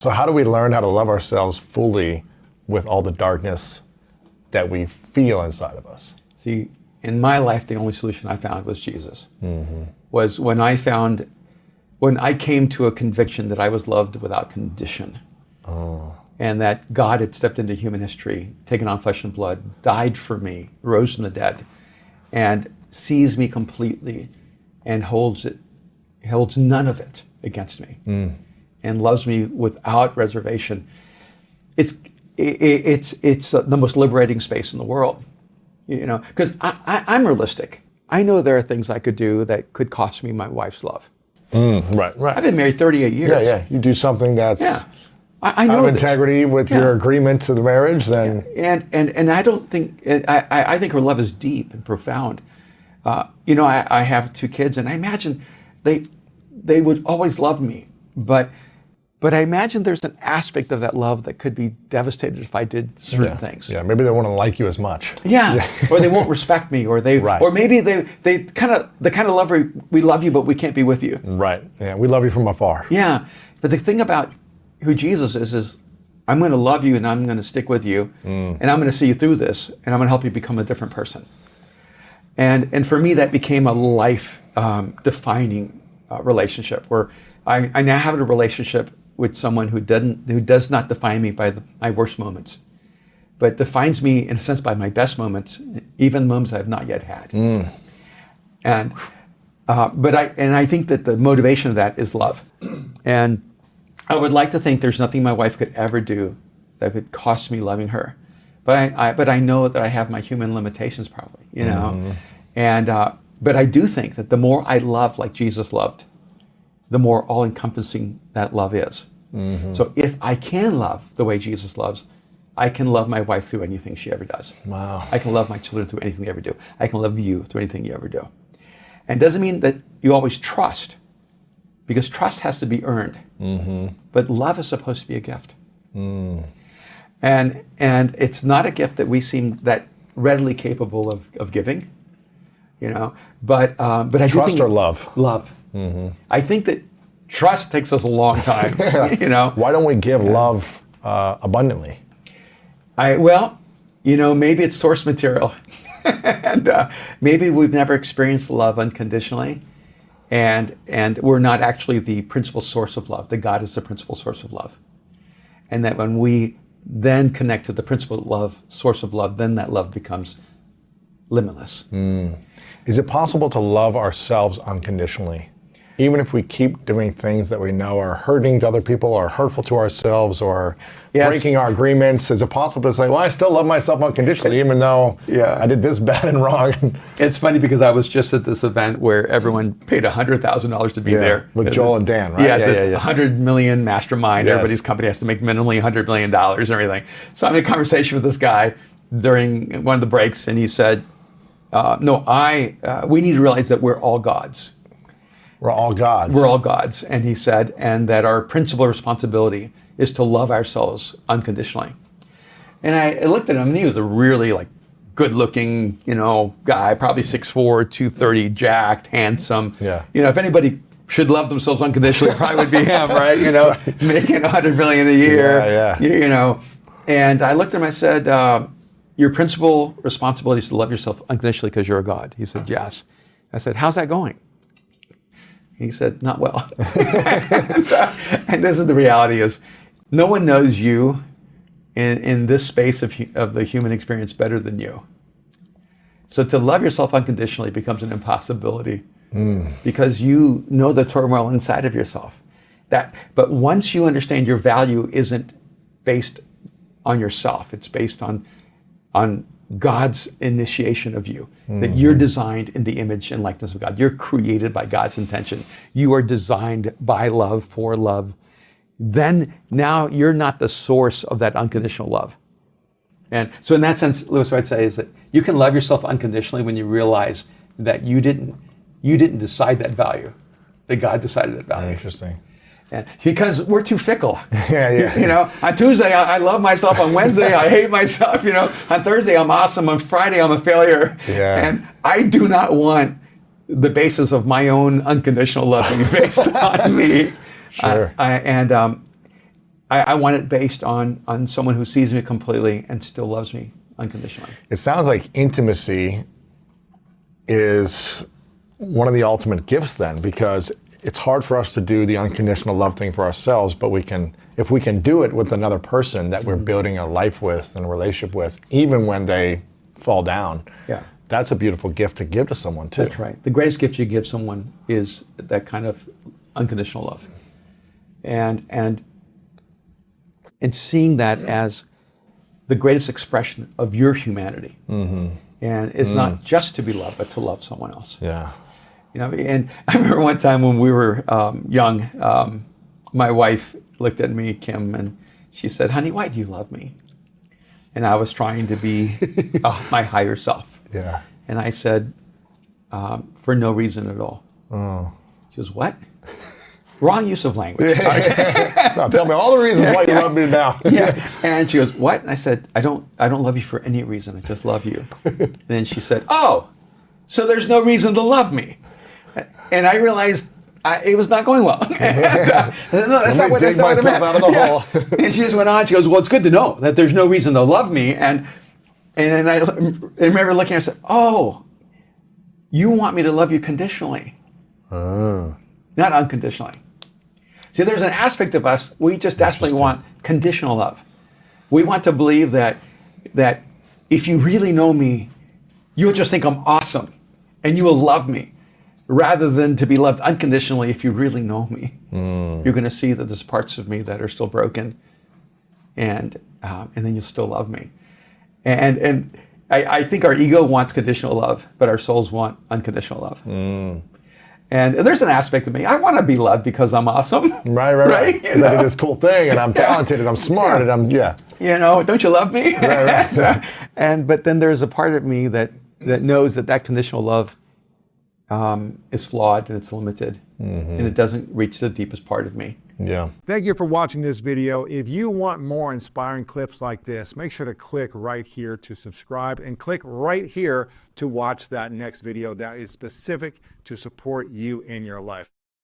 So how do we learn how to love ourselves fully with all the darkness that we feel inside of us? See, in my life, the only solution I found was Jesus. Was when I came to a conviction that I was loved without condition. And that God had stepped into human history, taken on flesh and blood, died for me, rose from the dead, and sees me completely and holds none of it against me. And loves me without reservation. It's the most liberating space in the world, because I'm realistic. I know there are things I could do that could cost me my wife's love. Right. I've been married 38 years. Yeah. You do something that's I know out of integrity with your agreement to the marriage, then. And I don't think I think her love is deep and profound. I have 2 kids, and I imagine they would always love me, but I imagine there's an aspect of that love that could be devastated if I did certain things. Yeah, maybe they wouldn't like you as much. Or they won't respect me, or or maybe they kind of the kind of love where we love you, but we can't be with you. Right. Yeah, we love you from afar. Yeah, but the thing about who Jesus is I'm going to love you and I'm going to stick with you, and I'm going to see you through this, and I'm going to help you become a different person. And for me, that became a life defining relationship where I now have a relationship with someone who does not define me by my worst moments, but defines me in a sense by my best moments, even moments I have not yet had. And I think that the motivation of that is love. And I would like to think there's nothing my wife could ever do that could cost me loving her, but I know that I have my human limitations probably, And but I do think that the more I love like Jesus loved, the more all-encompassing that love is. So if I can love the way Jesus loves, I can love my wife through anything she ever does. Wow. I can love my children through anything they ever do. I can love you through anything you ever do. And it doesn't mean that you always trust, because trust has to be earned. But love is supposed to be a gift. And it's not a gift that we seem that readily capable of giving, but I do think Trust or love? Love. I think that trust takes us a long time. Why don't we give love abundantly? Maybe it's source material, and maybe we've never experienced love unconditionally, and we're not actually the principal source of love. That God is the principal source of love, and that when we then connect to the principal source of love, then that love becomes limitless. Is it possible to love ourselves unconditionally? Even if we keep doing things that we know are hurting to other people or hurtful to ourselves or breaking our agreements, is it possible to say, well, I still love myself unconditionally even though I did this bad and wrong? It's funny because I was just at this event where everyone paid $100,000 to be there. With Joel and Dan, right? It's 100 million mastermind. Yes. Everybody's company has to make minimally $100 million and everything. So I'm in a conversation with this guy during one of the breaks, and he said, we need to realize that we're all gods. We're all gods. We're all gods, and he said, and that our principal responsibility is to love ourselves unconditionally. And I looked at him, and he was a really good-looking, guy, probably 6'4", 230, jacked, handsome. Yeah. If anybody should love themselves unconditionally, it probably would be him, right? Making $100 million a year. Yeah. And I looked at him, I said, your principal responsibility is to love yourself unconditionally because you're a god. He said, yes. I said, how's that going? He said, not well. And this is the reality is, no one knows you in this space of the human experience better than you. So to love yourself unconditionally becomes an impossibility because you know the turmoil inside of yourself. But once you understand your value isn't based on yourself, it's based on God's initiation of you, that you're designed in the image and likeness of God. You're created by God's intention. You are designed by love for love. Then now you're not the source of that unconditional love. And so in that sense, Lewis, what I'd say is that you can love yourself unconditionally when you realize that you didn't decide that value, that God decided that value. Interesting. And because we're too fickle. Yeah. On Tuesday, I love myself. On Wednesday, I hate myself. On Thursday, I'm awesome. On Friday, I'm a failure. Yeah. And I do not want the basis of my own unconditional love to be based on me. Sure. I want it based on someone who sees me completely and still loves me unconditionally. It sounds like intimacy is one of the ultimate gifts then, because it's hard for us to do the unconditional love thing for ourselves, but if we can do it with another person that we're building a life with and a relationship with, even when they fall down, that's a beautiful gift to give to someone too. That's right. The greatest gift you give someone is that kind of unconditional love. And seeing that as the greatest expression of your humanity. And it's not just to be loved, but to love someone else. Yeah. You know, and I remember one time when we were young, my wife looked at me, Kim, and she said, "Honey, why do you love me?" And I was trying to be my higher self. Yeah. And I said, "For no reason at all." Oh. She goes, "What?" Wrong use of language. No, tell me all the reasons why you love me now. And she goes, "What?" And I said, I don't love you for any reason. I just love you." And then she said, "Oh, so there's no reason to love me." And I realized it was not going well. I said, "No, that's not what I meant." Out of the hole. And she just went on. She goes, "Well, it's good to know that there's no reason to love me." And then I remember looking at her and said, "Oh, you want me to love you conditionally, not unconditionally." See, there's an aspect of us, we just desperately want conditional love. We want to believe that if you really know me, you'll just think I'm awesome and you will love me, rather than to be loved unconditionally. If you really know me, you're going to see that there's parts of me that are still broken, and then you'll still love me. And I think our ego wants conditional love, but our souls want unconditional love. And there's an aspect of me, I want to be loved because I'm awesome. Right. Because I did this cool thing, and I'm talented, and I'm smart, and I'm, You know, don't you love me? Right. But then there's a part of me that knows that conditional love is flawed and it's limited, and it doesn't reach the deepest part of me. Yeah. Thank you for watching this video. If you want more inspiring clips like this, make sure to click right here to subscribe, and click right here to watch that next video that is specific to support you in your life.